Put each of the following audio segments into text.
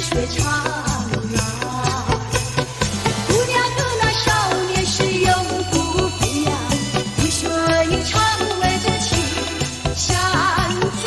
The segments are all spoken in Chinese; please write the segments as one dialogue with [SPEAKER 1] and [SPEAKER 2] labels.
[SPEAKER 1] 水长廊。姑娘和那少年是永不变样，雨水常围着青山转。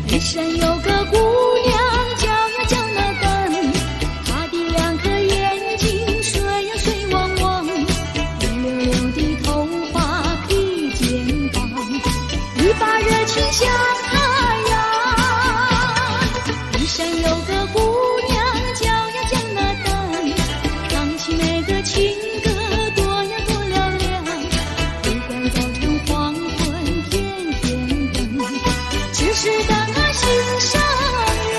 [SPEAKER 1] 人生有个姑娘叫呀叫那灯，她的两颗眼睛水呀水汪汪，圆溜溜的头发披肩膀，一把热情像太阳。人生有个姑娘叫呀叫那灯，唱起那个情歌多呀多嘹亮，不管早晨黄昏天天等，只是等她心上人。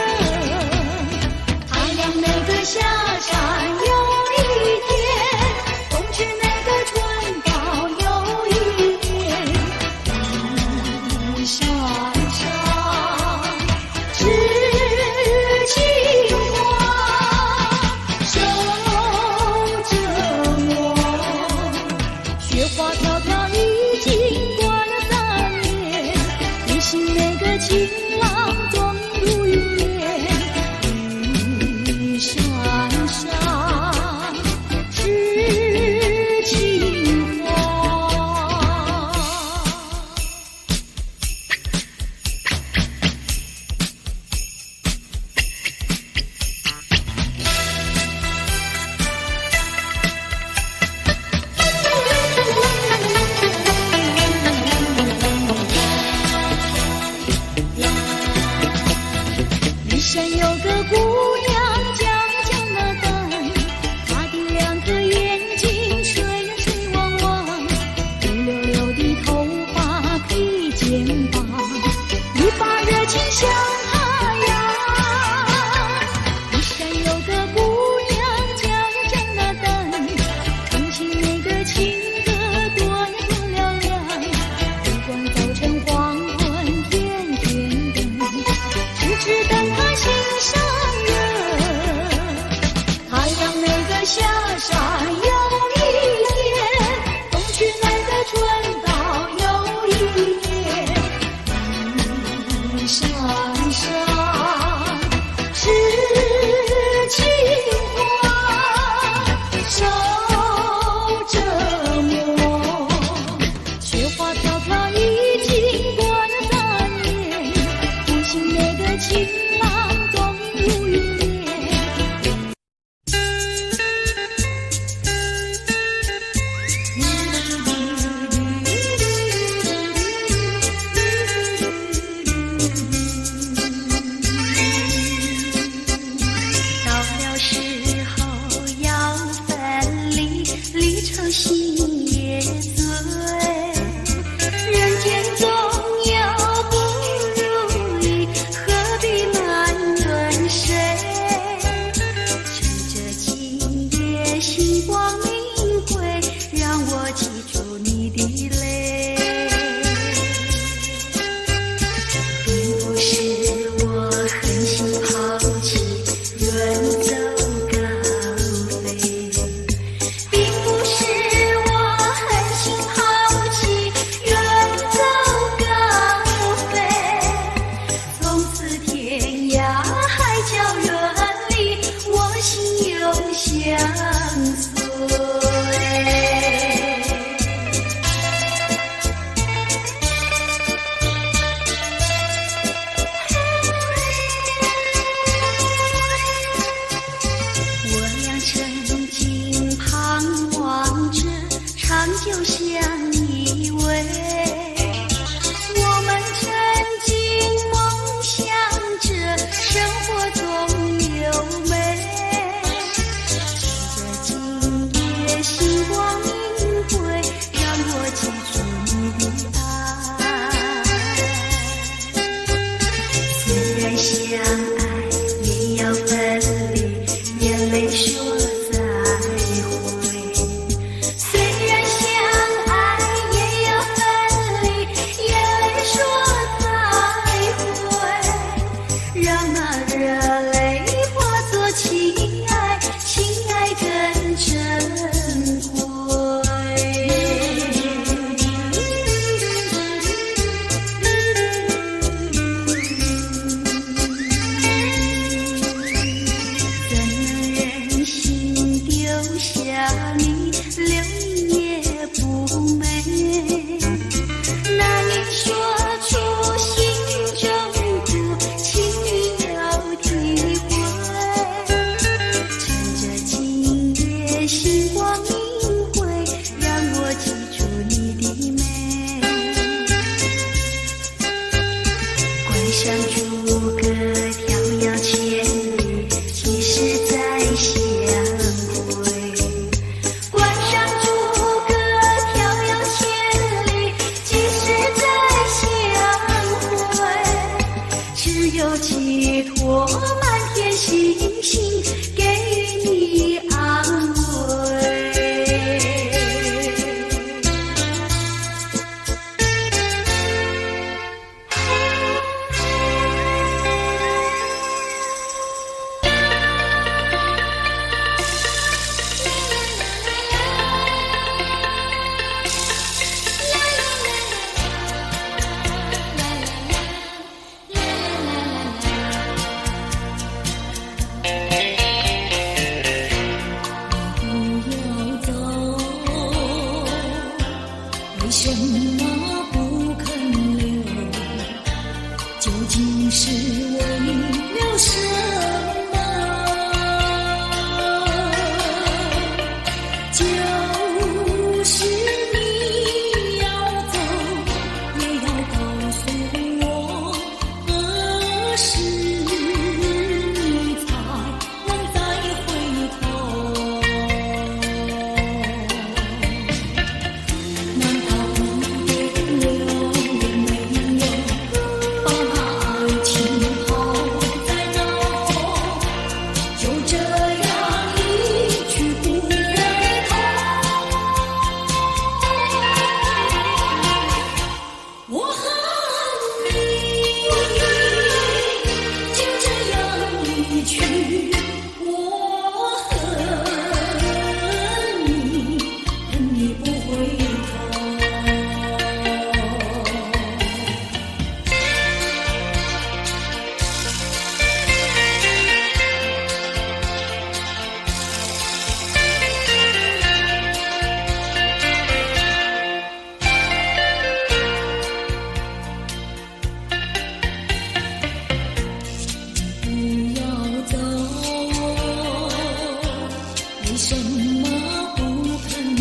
[SPEAKER 1] 太阳那个下山有一天，冬至那个春到有一年，一闪闪是情花，守着我。雪花飘飘已经过了3年，你心那个情郎踪影如云烟，一闪闪是情花。人生有个姑娘叫呀叫那灯，她的两颗眼睛水呀水汪汪，圆溜溜的头发披肩膀，一把热情像太阳。人生有个姑娘叫呀叫那灯，唱起那个情歌多呀多嘹亮，不管早晨黄昏天天等，只是等她心上人。太阳那个下山有一天，冬去那个春到有一年，一闪闪是情花，守着我。雪花飘飘已经过了3年，不信那个情郎踪影如云烟。到了时候要分离，离愁心也醉，人间总有不如意，何必像诸葛飘摇千里，几时再相会？关上诸葛飘摇千里，几时再相会？只有寄托满天星星，给予你安慰。为什么不肯留？究竟是为了什么？就是你要走，也要告诉我，何时你才能再回头？难道一点留也没有，把那爱情抛在脑后，就这样一去不回头？我恨你，就这样离去。我恨你，恨你不回头。不要走，为什么不肯留？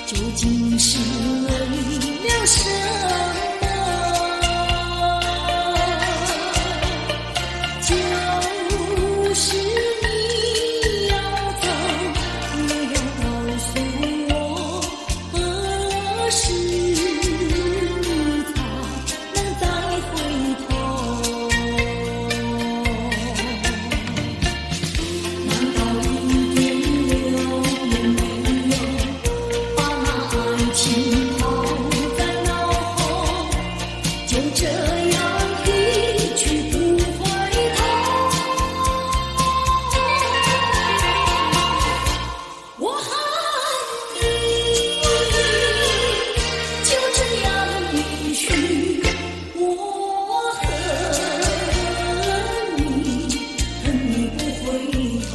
[SPEAKER 1] 究竟是为了什么？就是你要走，也要告诉我，何时你才能再回头？难道一点留也没有，把那爱情抛在脑后，就这样一去不回头？我恨你，就这样离去。我恨你，恨你不回头。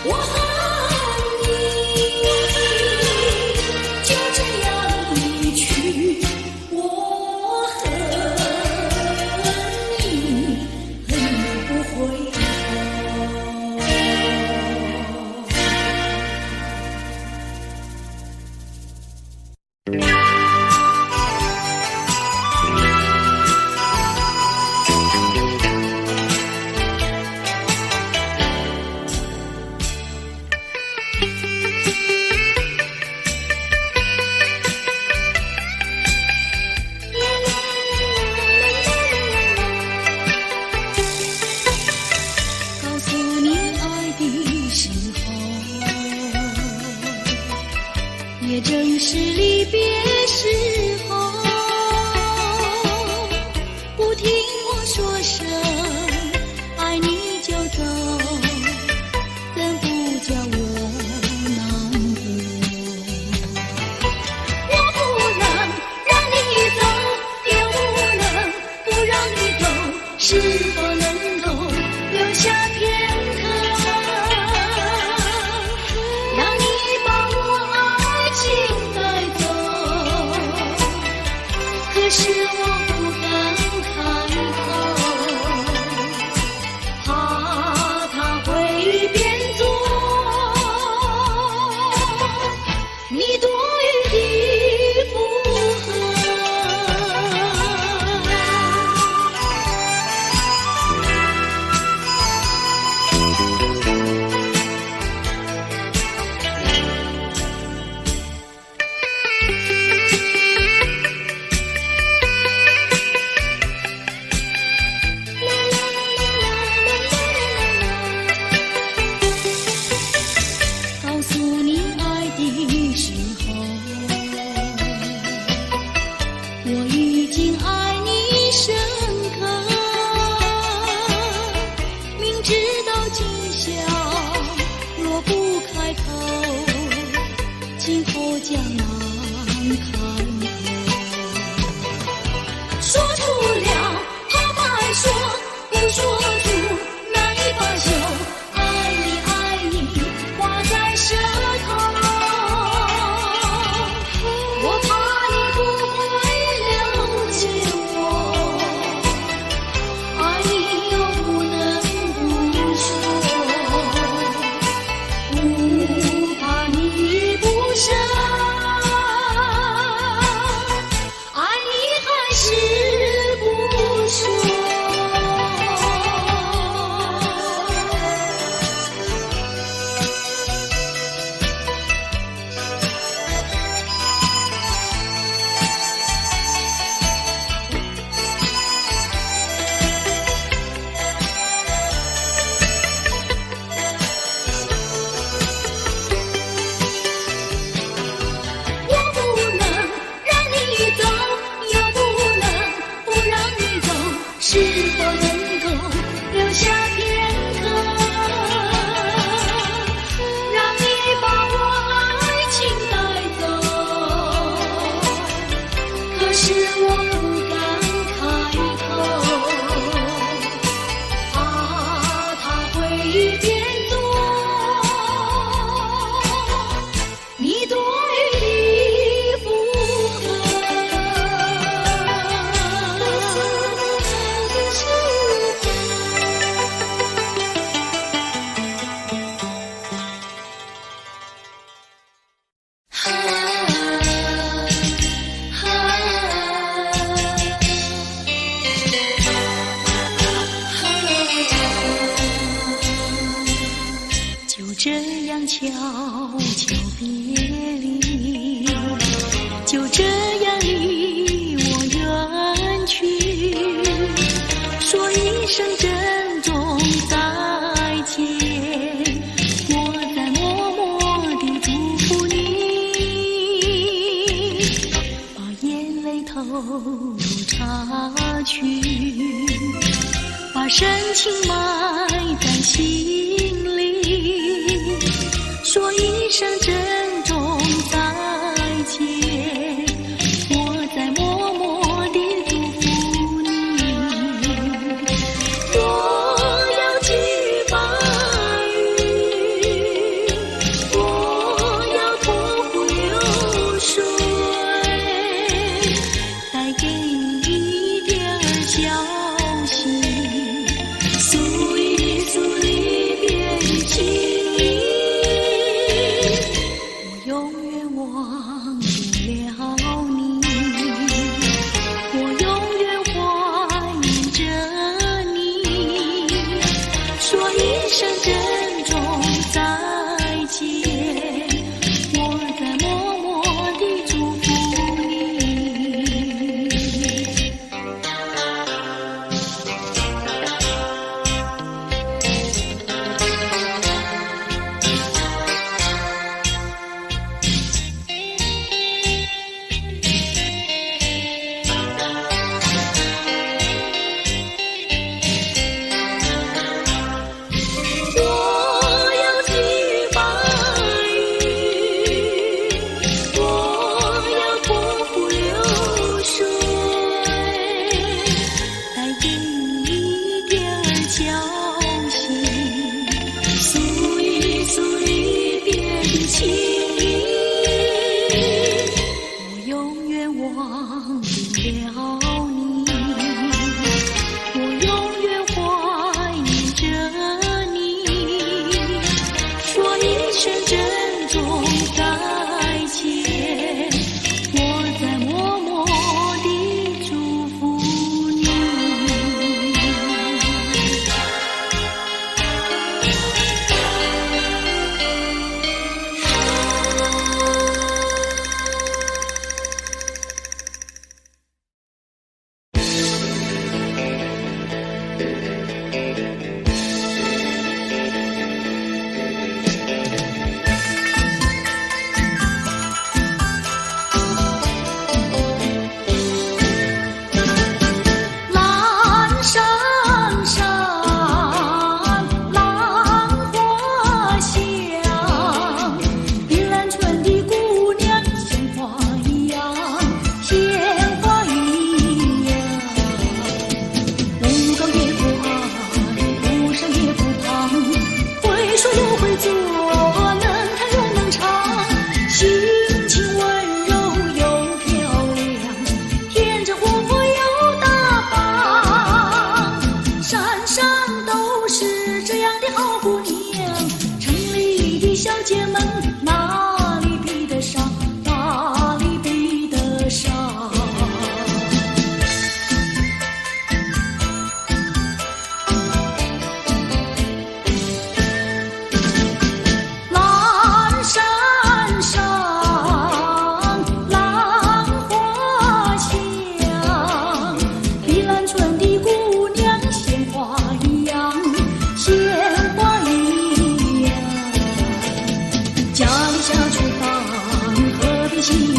[SPEAKER 1] 我恨你，就这样离去。我恨你，恨你不回头。告诉你爱的时候，也正是离别时候。不听我说声爱你就走，怎不叫我难过？我不能让你走，也不能不让你走，是否能够留下片刻，让你把我爱情带走？可是我不敢开口，怕它会变作你多余的告诉你爱的时候，我已经爱你深刻，明知道今宵若不开口，今后将难开口。说出了怕不爱说，不说出难以罢休。爱你爱你，挂在舌头，我怕你不会了解我，爱你又不能不说，不怕你不舍，爱你还是不说。我不能让你走，又不能不让你走，是否能够留下片刻，让你把我爱情带走？可是我不敢开口，怕他会变作你对的附和。就这样悄悄别离，就这样离我远去，说一声珍重再见，我在默默地祝福你，把眼泪投入茶去，把深情埋在心里，说一声珍重再见，我在默默地祝福你。若要去白云，我要托付流水，带给你一点儿消息，诉一诉离别的情意。我永远忘不了你，我永远怀念着你，说一声珍重再见，我在默默地祝福你。我要去白云，我要托付流水，带给你一点儿消息，诉一诉离别的情意。我永远忘不了你，我永远怀念着你，说一声珍重再见，我在默默地祝福你。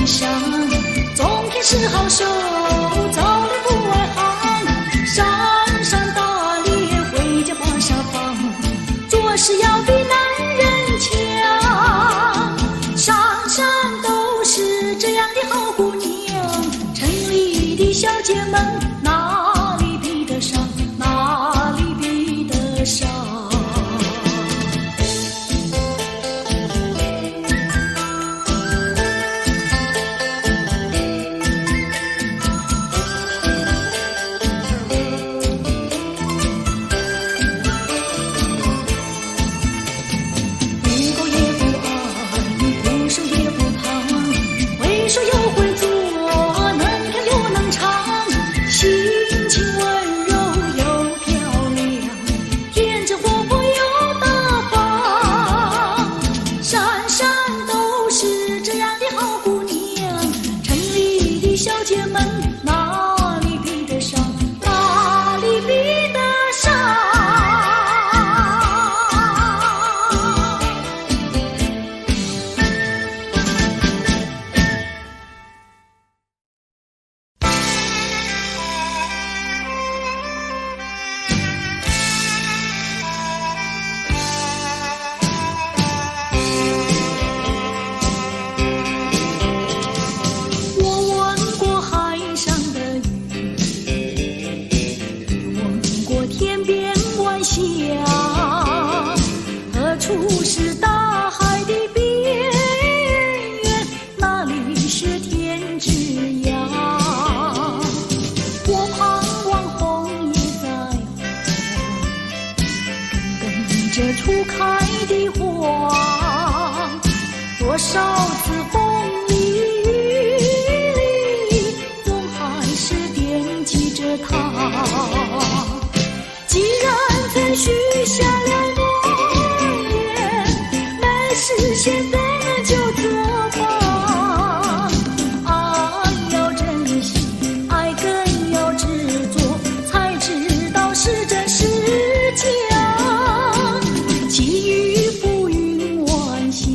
[SPEAKER 1] 上，种田是好手，早恋不外行。山山打猎，回家把沙放，做事要比男人强。山山都是这样的好姑娘，城里的小姐们哪里比得上，哪里比得上。小姐们哪里比得上，哪里比得上。何处是大海的边缘？哪里是天之涯？我盼望红叶在跟着初开的花，多少次风里雨里，总还是惦记着她。既然曾许下了诺言，没事现在就作罢。爱要珍惜，爱更要执着，才知道是真是假。际遇浮云晚霞，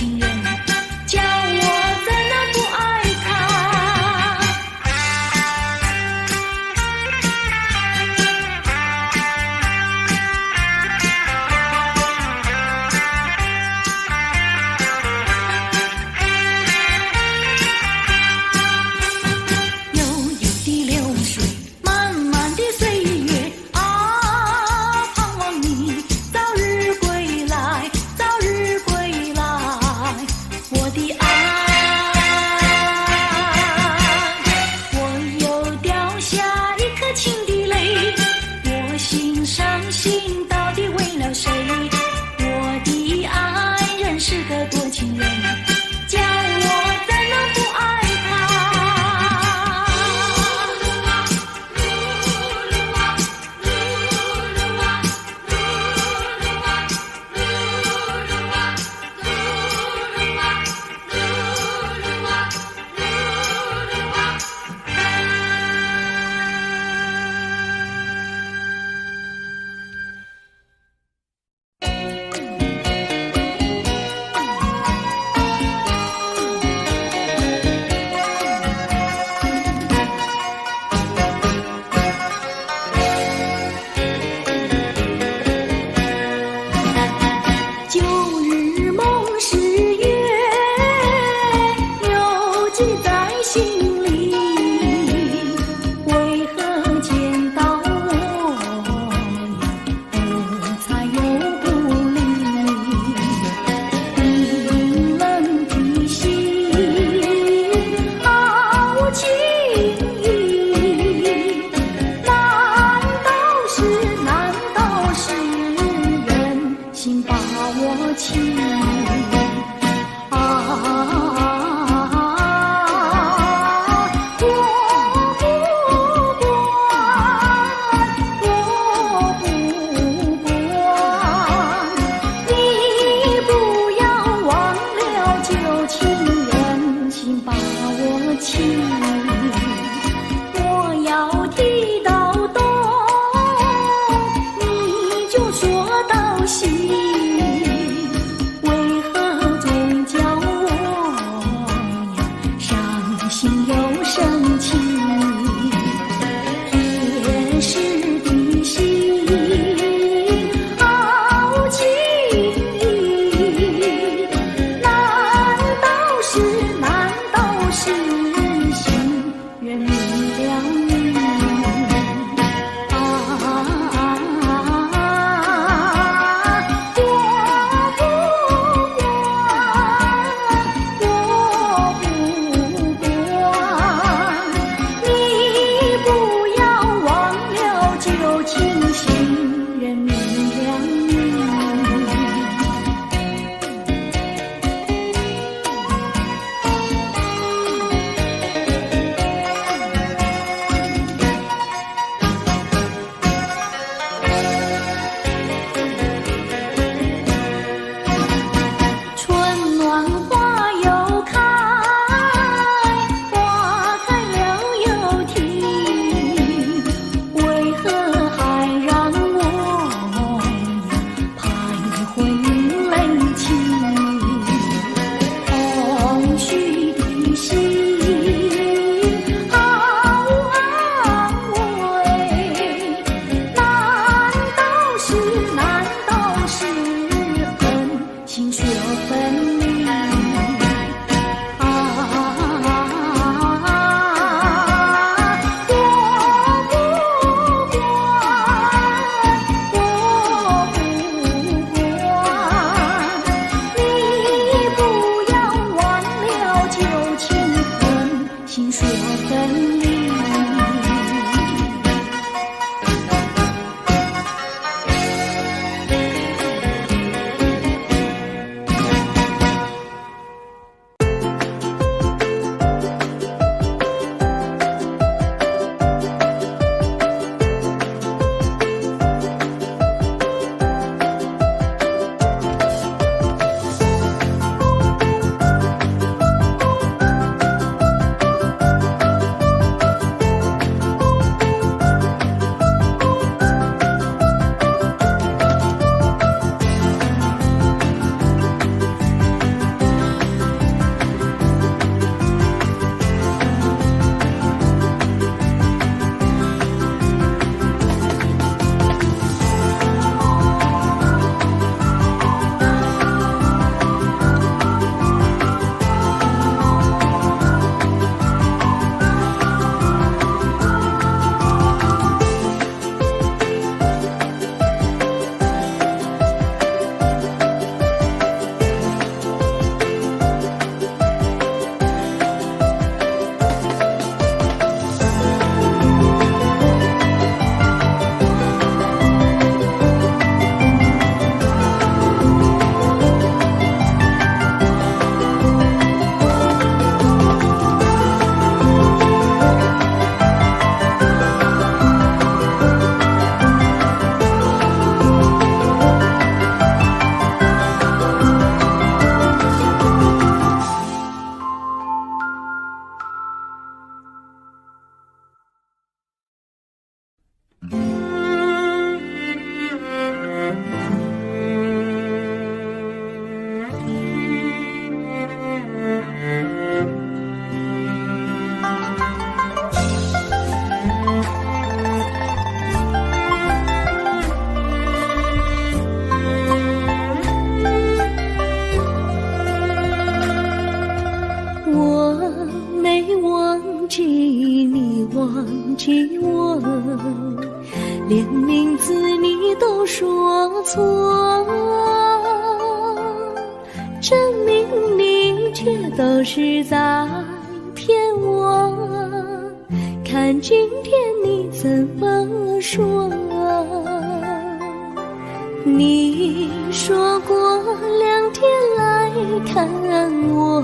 [SPEAKER 1] 情人，叫我怎能不爱他？悠悠的流水，漫漫的岁月啊，盼望你早日归来，早日归来，我的爱。我又掉下一颗情的泪，我心伤心到底为了谁？我的爱人是个多情人，叫我怎能不爱他？旧日梦是月，犹记在心里。为何见到我不睬又不理？冰冷的心啊，无情意。难道是人心把我欺？我不管，你不要忘了旧情人心把我欺。我要提到东，你就说到西，为何记我，连名字你都说错，证明你却都是在骗我。看今天你怎么说？你说过2天来看我，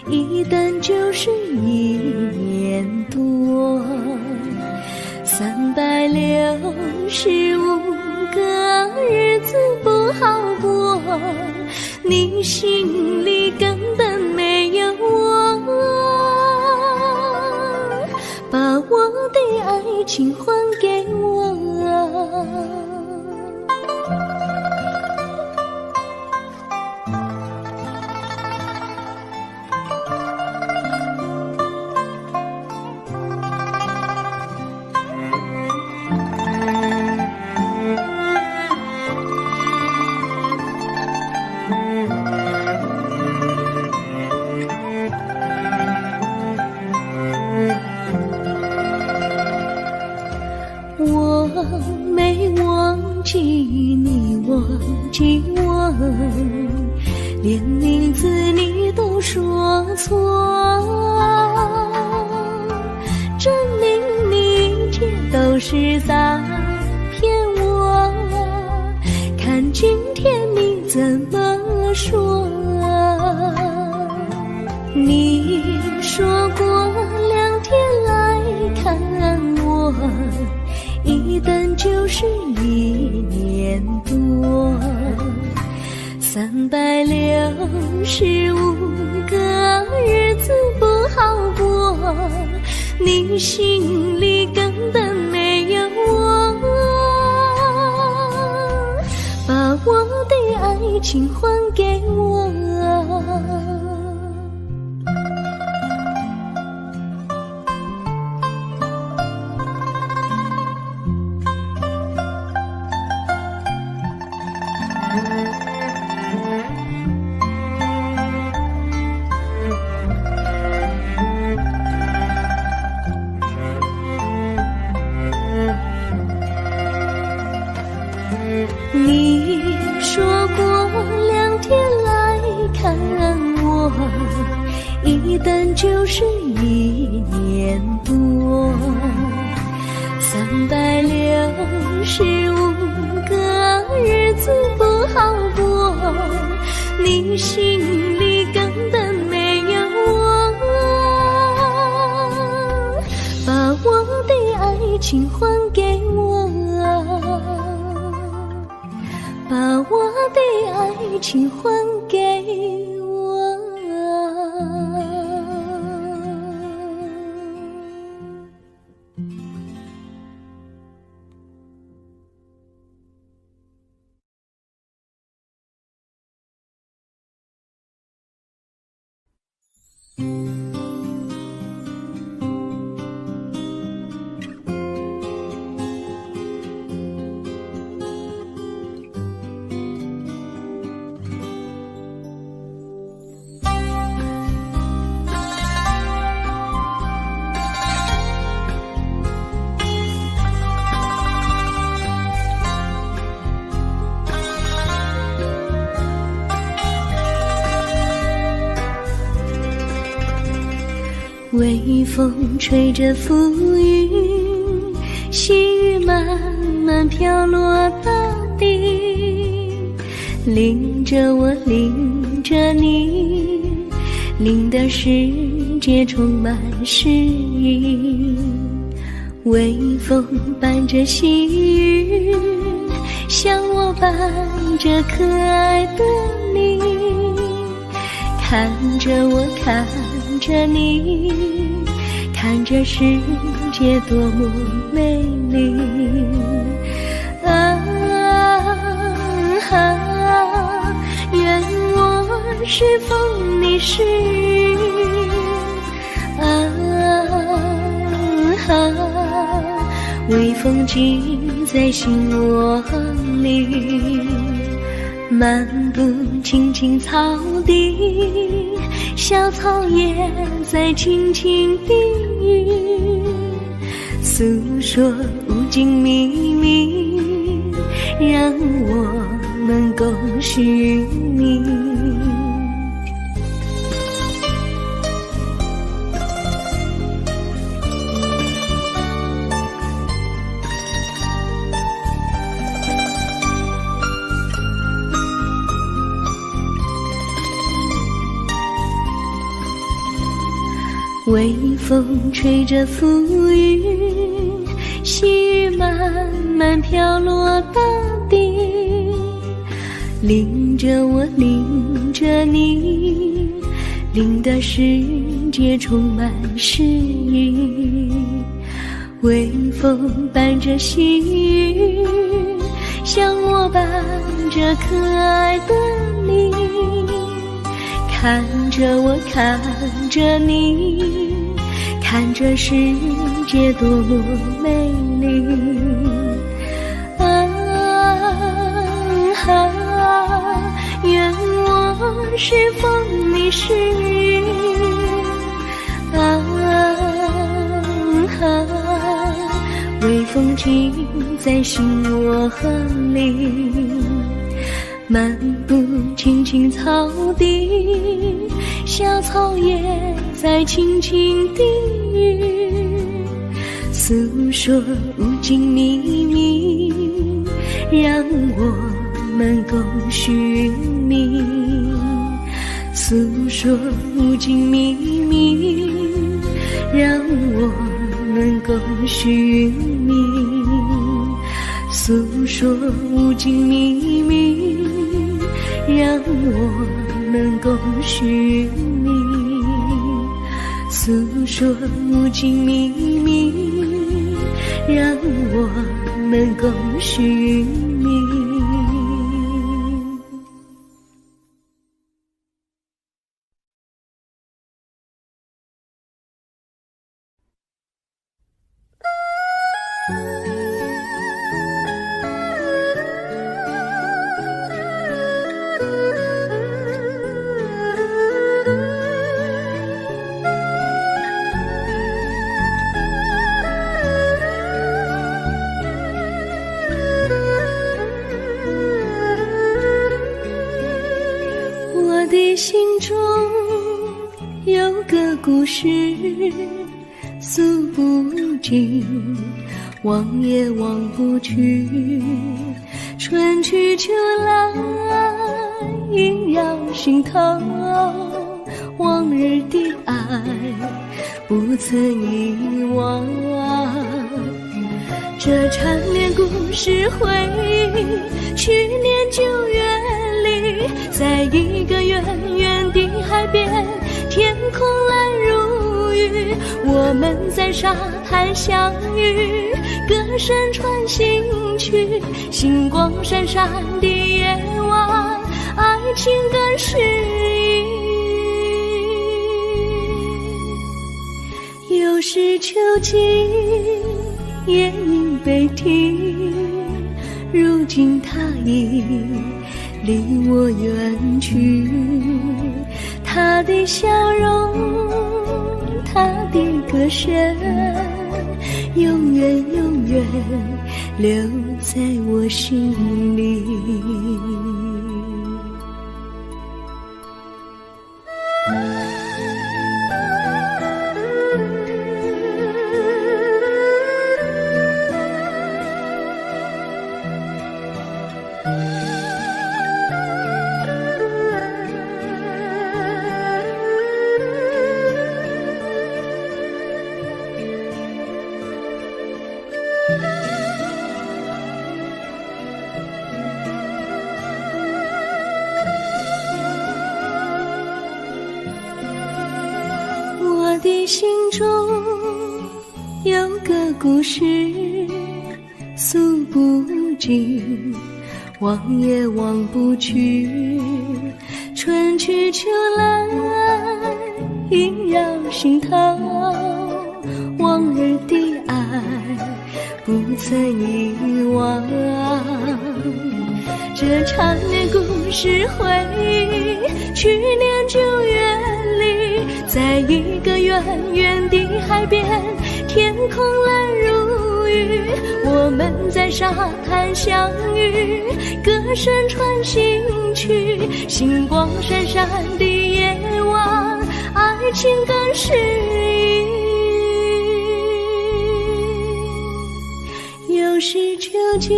[SPEAKER 1] 一等就是1年多，365个日子不好过，你心里根本没有我，把我的爱情还给我。我没忘记你忘记我，连名字你都说错，证明你却都是在骗我。看今天你怎么说？你说过2天来看我，一等就是1年多，365个日子不好过，你心里根本没有我，把我的爱情还给我。你说过2天来看我，一等就是1年多，365个日子不好过，你心里根本没有我，把我的爱情还给我，把我的爱情还给我。微风吹着浮云，细雨慢慢飘落大地，淋着我，淋着你，淋的世界充满诗意。微风伴着细雨，像我伴着可爱的你，看着我，看着你，看着世界多么美丽啊啊！愿我是风，你是雨啊啊！微风记在心窝里，漫步青青草地，小草也在轻轻低语，诉说无尽秘密，让我们共许你。微风吹着浮云，细雨慢慢飘落大地，淋着我，淋着你，淋的世界充满诗意。微风伴着细雨，像我伴着可爱的你，看着我，看着你，看这世界多么美丽。愿我是风，你是雨。微风尽在心窝里，漫步青青草地，小草也在轻轻低语，诉说无尽秘密，让我们共许你。诉说无尽秘密，让我们共许你。诉说无尽秘密，让我们共许你。诉说无尽秘密，让我们共许你。我的心中有个故事，诉不尽，忘也忘不去。春去秋来，萦绕心头，往日的爱不曾遗忘。这缠绵故事回忆，去年9月里，在一个远远的海边，天空蓝如玉，我们在沙滩相遇，歌声传心曲，星光闪闪的夜晚，爱情更诗意。又是秋季，夜莺悲啼，如今他已离我远去，他的笑容，他的歌声，永远永远留在我心里。我的心中有个故事，诉不尽，忘也忘不去。春去秋来，萦绕心头，往日的爱不曾遗忘。这缠绵故事回忆，去年9月里，在一个远远的海边，天空蓝如我们在沙滩相遇，歌声传心曲，星光闪闪的夜晚，爱情更诗意。又是秋季，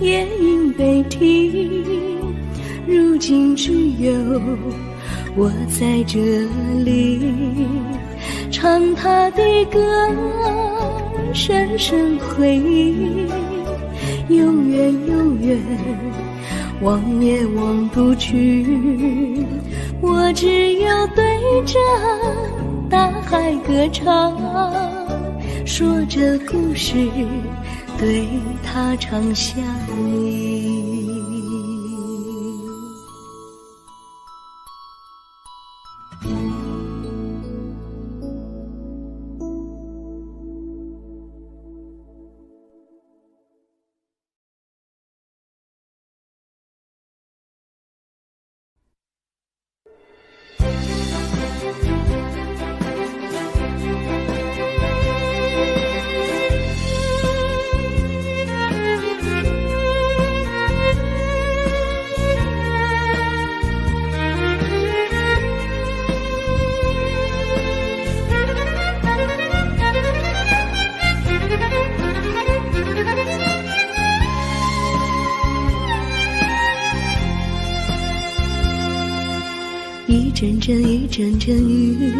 [SPEAKER 1] 夜莺北啼，如今只有我在这里，唱他的歌，深深回忆，永远永远，望也望不去。我只有对着大海歌唱，说着故事，对他唱想你。一阵阵一阵阵雨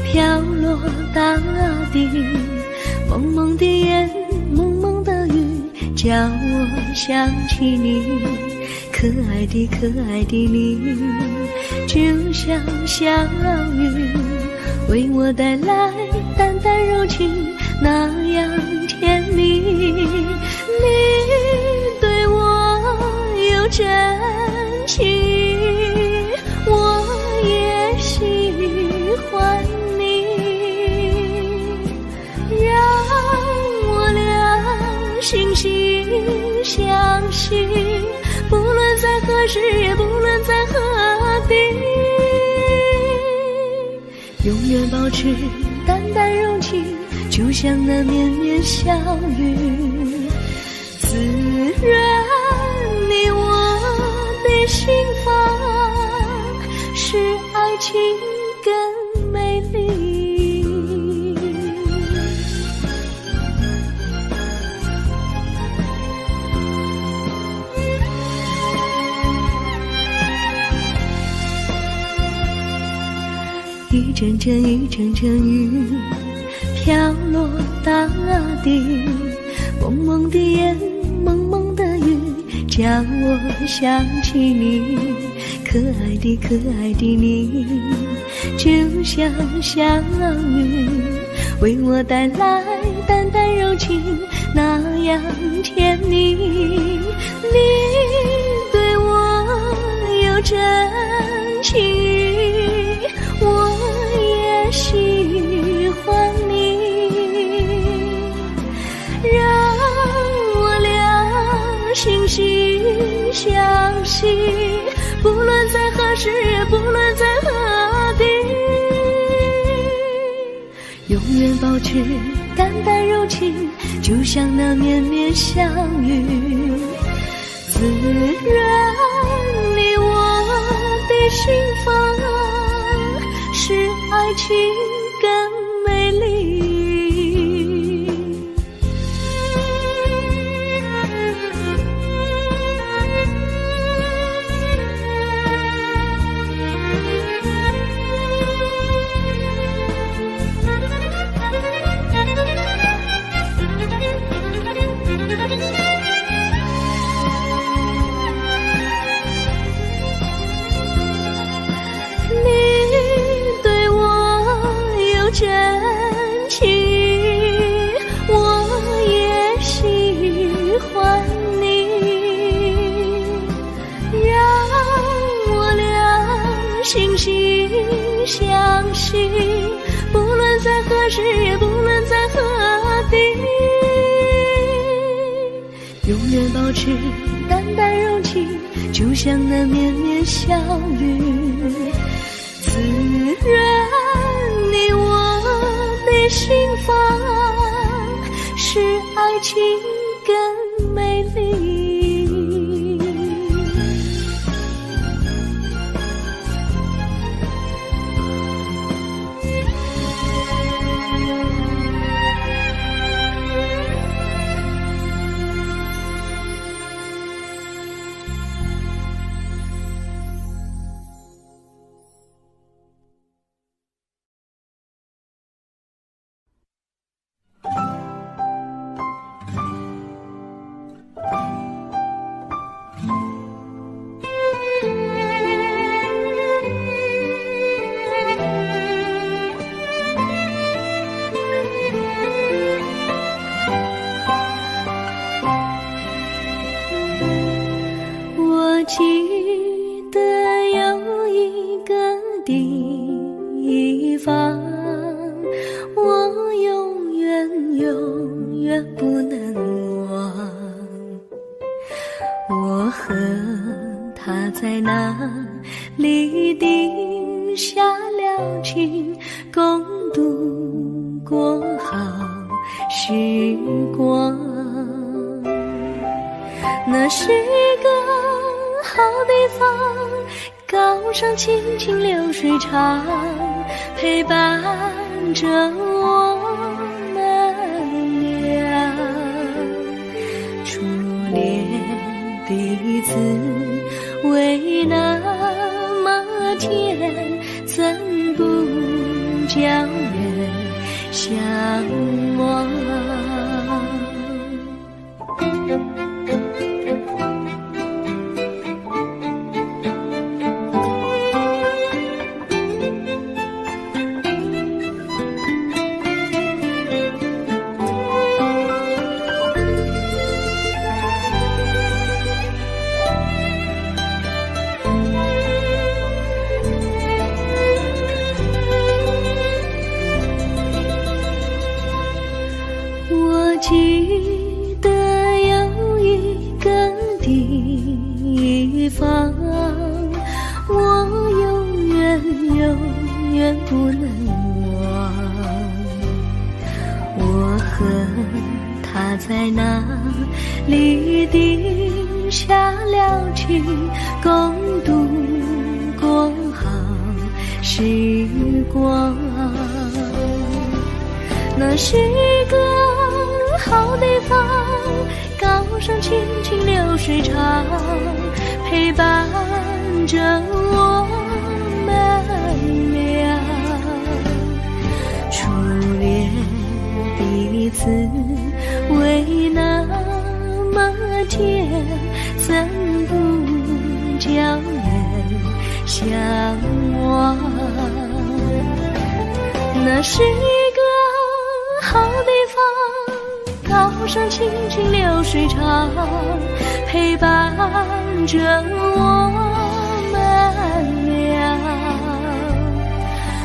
[SPEAKER 1] 飘落大地，蒙蒙的烟，蒙蒙的雨，叫我想起你，可爱的可爱的你，就像小雨，为我带来淡淡柔情，那样甜蜜。你对我有真情，我也喜欢你，让我俩惺惺相惜，不论在何时，也不论在何地，永远保持淡淡柔情，就像那绵绵小雨，滋润你我的心房，使爱情更美丽。一阵阵一阵阵雨飘落大地，蒙蒙的烟，蒙蒙的雨，叫我想起你，可爱的可爱的你，就像小雨，为我带来淡淡柔情，那样甜蜜。你对我有真情，我也喜欢你，让我俩惺惺相惜，不论在何时，也不论在何地，永远保持淡淡柔情，就像那绵绵小雨，滋润你我的心房，使爱情更美丽。真情，我也喜欢你，让我俩惺惺相惜，不论在何时，也不论在何地，永远保持淡淡柔情，就像那绵绵小雨，滋润你我的心房，爱情更美丽。我记得有一个地方，我永远不能忘。我和他在那里定下了情，共度过好时光。那是个好地方，高山青青流水长，陪伴着我们俩。初恋第一次为那么甜，怎不叫人向往？我记得有一个地方，我永远不能忘。我和他在那里定下了情，共度过好时光。那是个好地方，高山青青流水长，陪伴着我们俩。初恋第一次为那么甜，怎不叫人向往？那是一个好地方，高山青青流水长，陪伴着我们俩。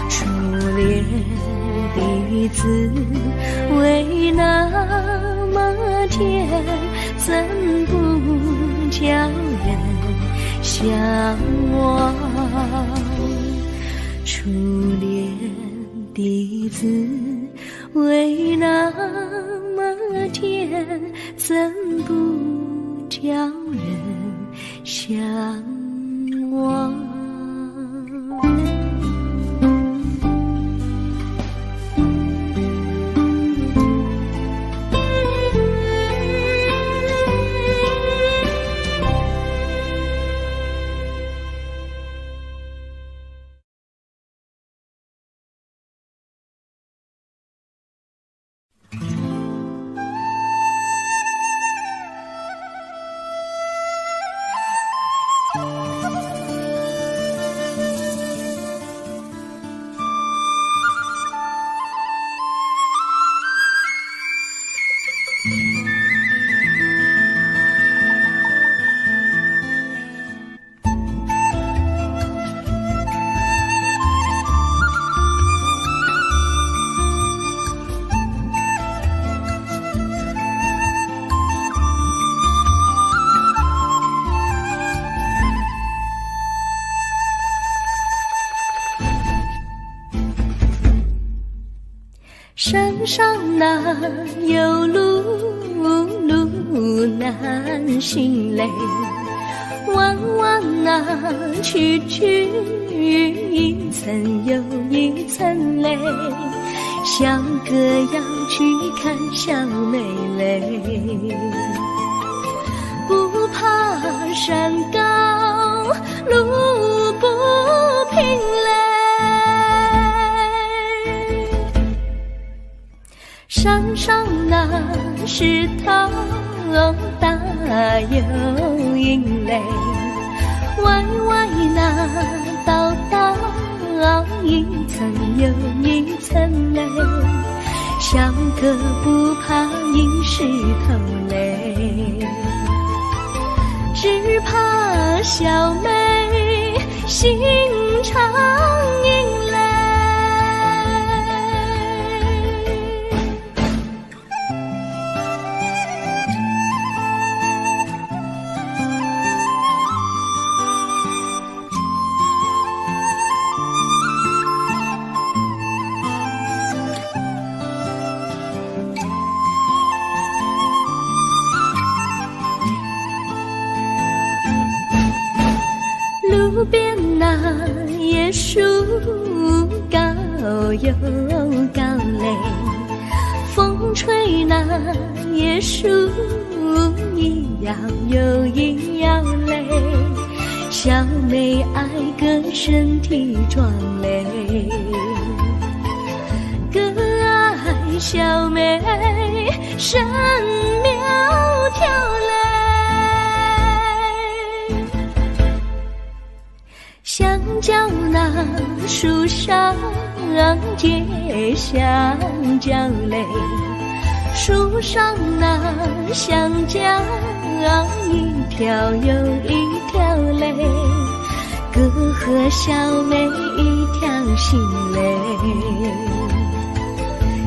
[SPEAKER 1] 初恋第一次为那么甜，怎不叫人向往？初恋第一次为那么甜，怎不叫人向往？山上哪有路难行泪，弯弯啊曲曲，一层又一层泪，小哥要去看小妹妹，不怕山高路不平嘞，山上那石头大又阴雷，歪歪那道道一层又一层泪，小哥不怕硬石头嘞，只怕小妹心肠硬嘞。路边那椰树高又高嘞，风吹那椰树一摇又一摇嘞，小妹爱个身体壮嘞，哥爱小妹身苗条嘞。香蕉那树上结香蕉嘞，树上那香蕉一条又一条嘞，哥和小妹一条心嘞，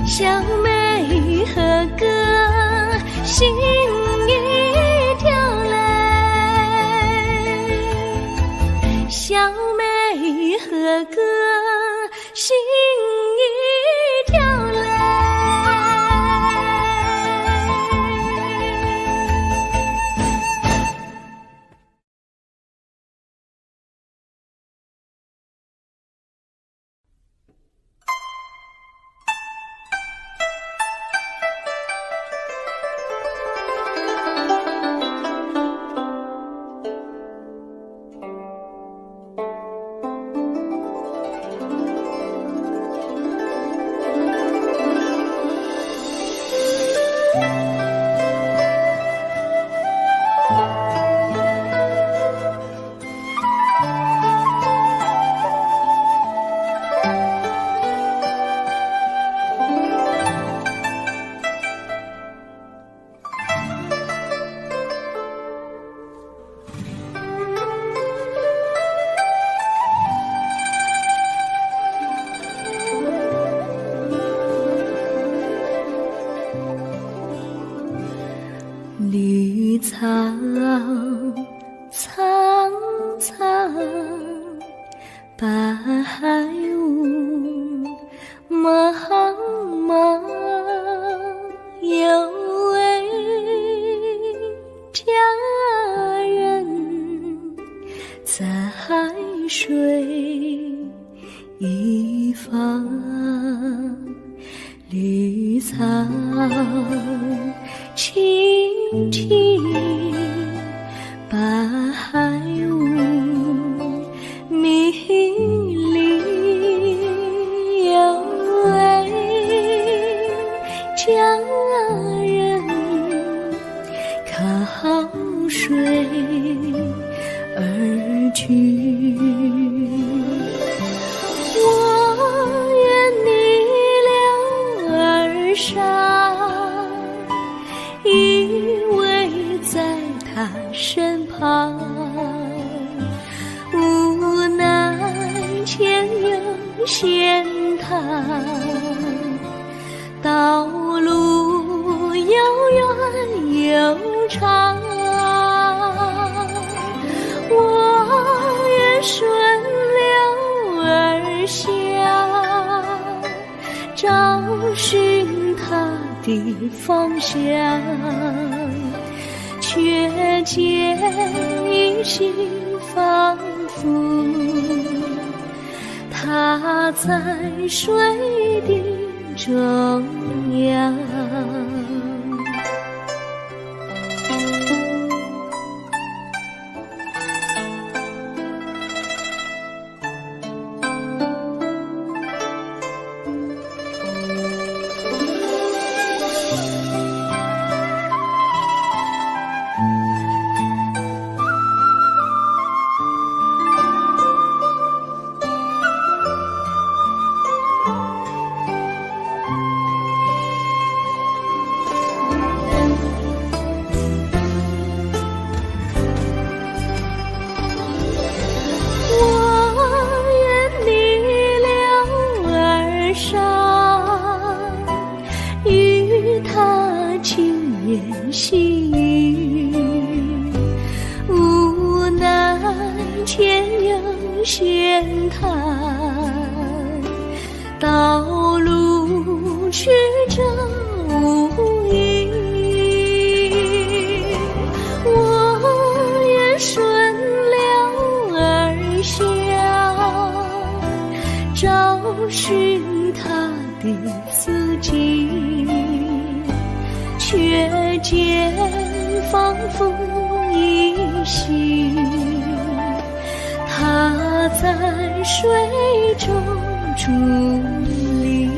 [SPEAKER 1] 小妹和哥心一条嘞，小妹和哥心一条嘞。绿草苍苍，白雾茫茫，有位佳人在水一方，绿草青青，白雾迷离，有位佳人靠水而居。我愿你留儿上，依偎在他身旁，无奈前有险滩，道路又远又长，我愿顺流而下，找寻他的方向，却见一心仿佛他在水的中央。细雨无奈前有险滩，道路曲折无依，我愿顺流而下，找寻他的足迹，却见仿佛依稀，他在水中伫立。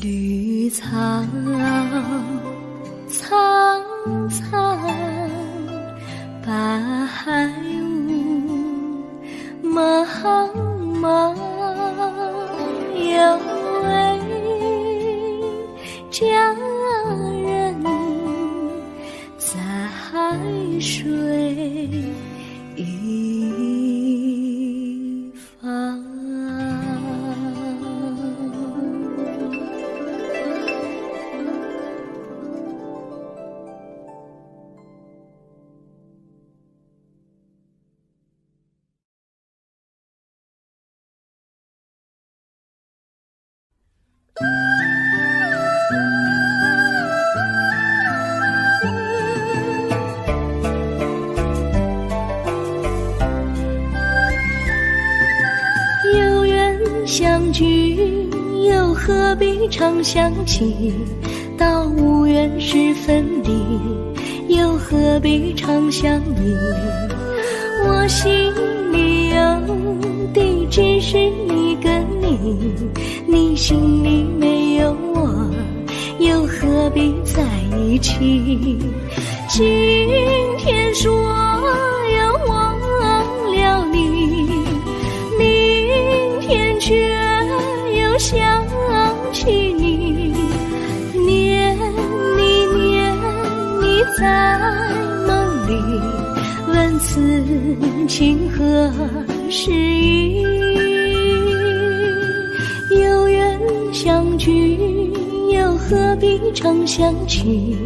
[SPEAKER 1] 绿草苍苍，白雾茫茫，有位佳人在海水一方。有缘相聚，又何必常想起？到无缘时分离，又何必常想你？我心里有的只是一个你，你心里没有我，又何必在一起？今天说要忘了你，明天却又想起你，念你在梦里，问此情何时已？有缘相聚，又何必常想起？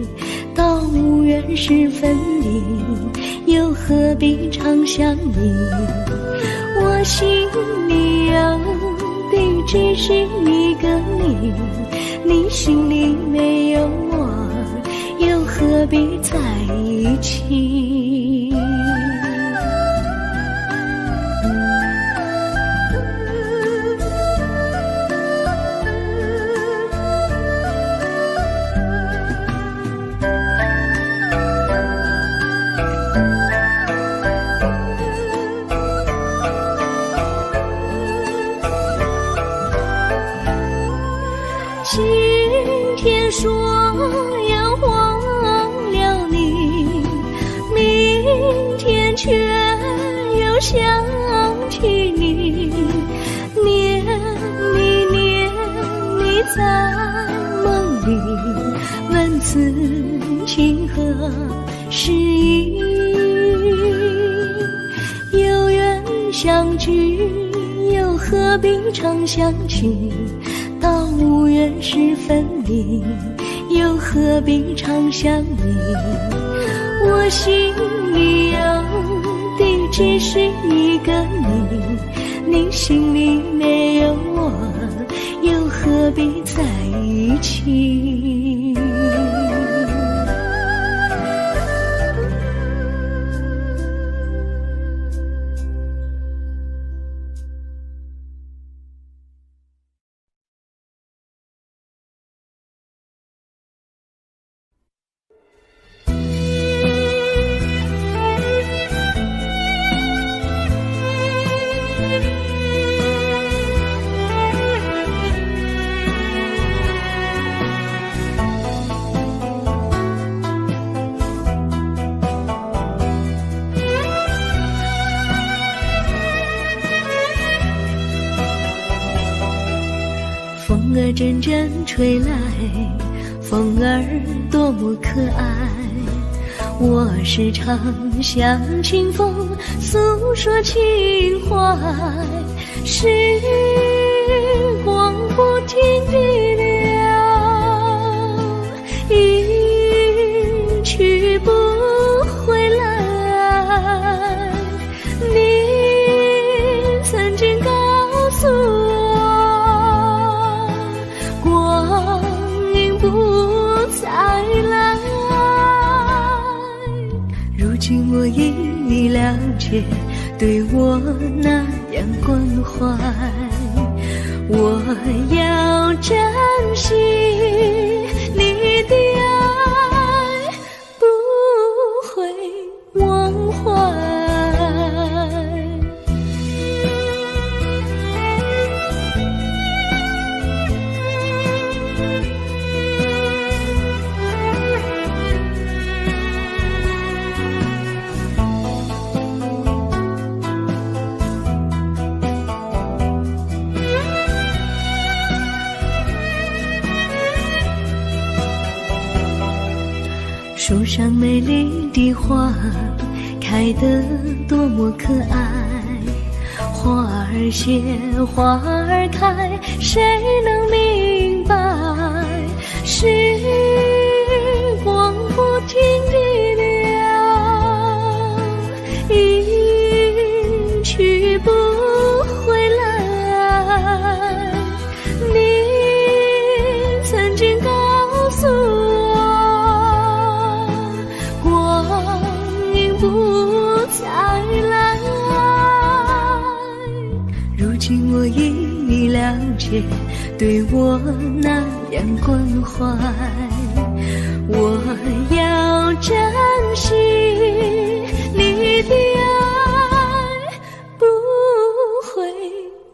[SPEAKER 1] 到无缘时分离，又何必常想你？我心里有的只是一个你，你心里没有我，又何必在一起？今天说要忘了你，明天却又想起你，念你在梦里，问此情何时已？有缘相聚，又何必常想起？到无缘时分离，又何必常想你？我心里有的只是一个你，你心里没有我，又何必在一起？阵阵吹来，风儿多么可爱。我时常向清风诉说情怀，时光不停地流，一去不回来。你曾经告诉我，光阴不再来。如今我已了解，对我那样关怀，我要珍惜你的爱，不会忘怀。树上美丽的花开得多么可爱，花儿谢，花儿开，谁能明白？时光不停地流，一去不回来。你曾经告诉我，不再来。如今我已了解，对我那样关怀，我要珍惜你的爱，不会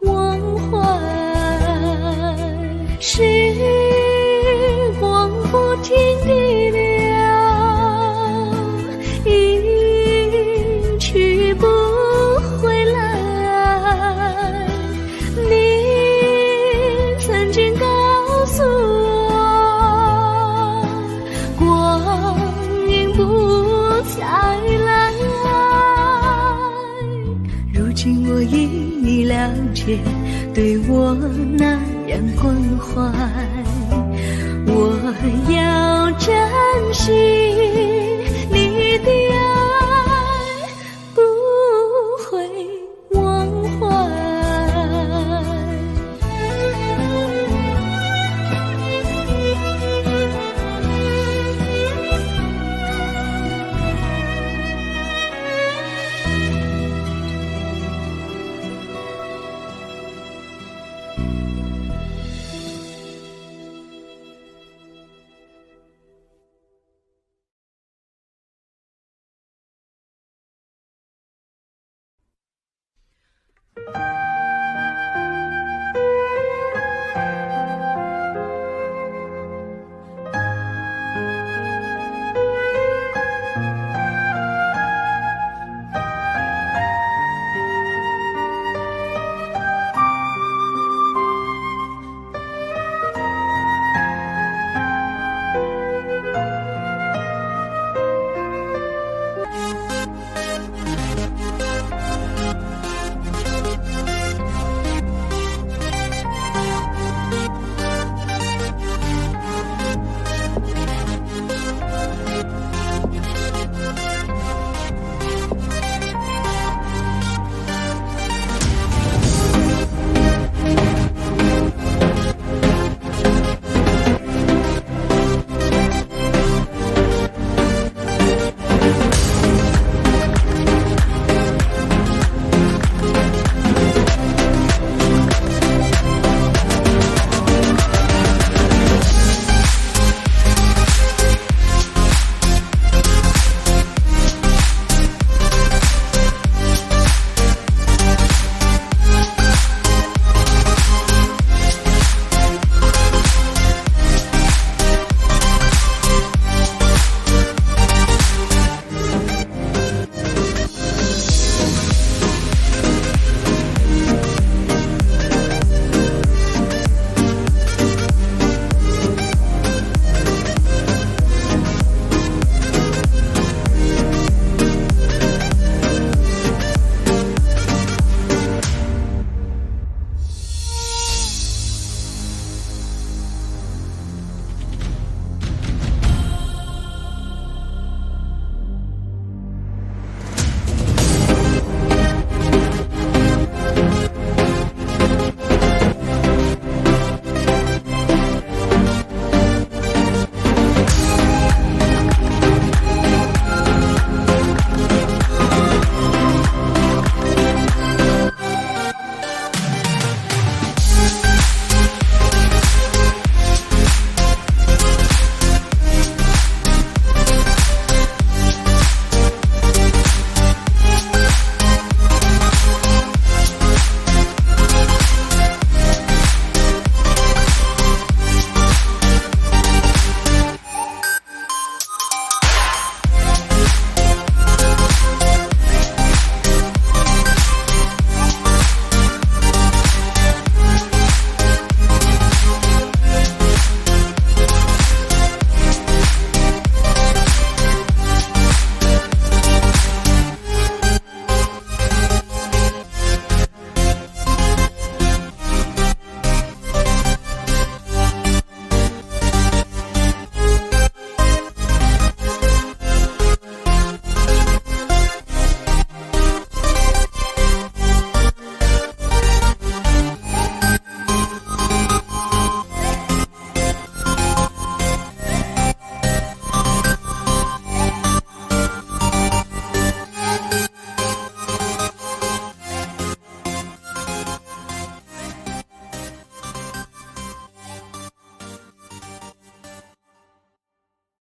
[SPEAKER 1] 忘怀。时光不停地流，去不回来。你曾经告诉我，光阴不再来。如今我已了解，对我那样关怀，我要珍惜你的爱，不会忘怀。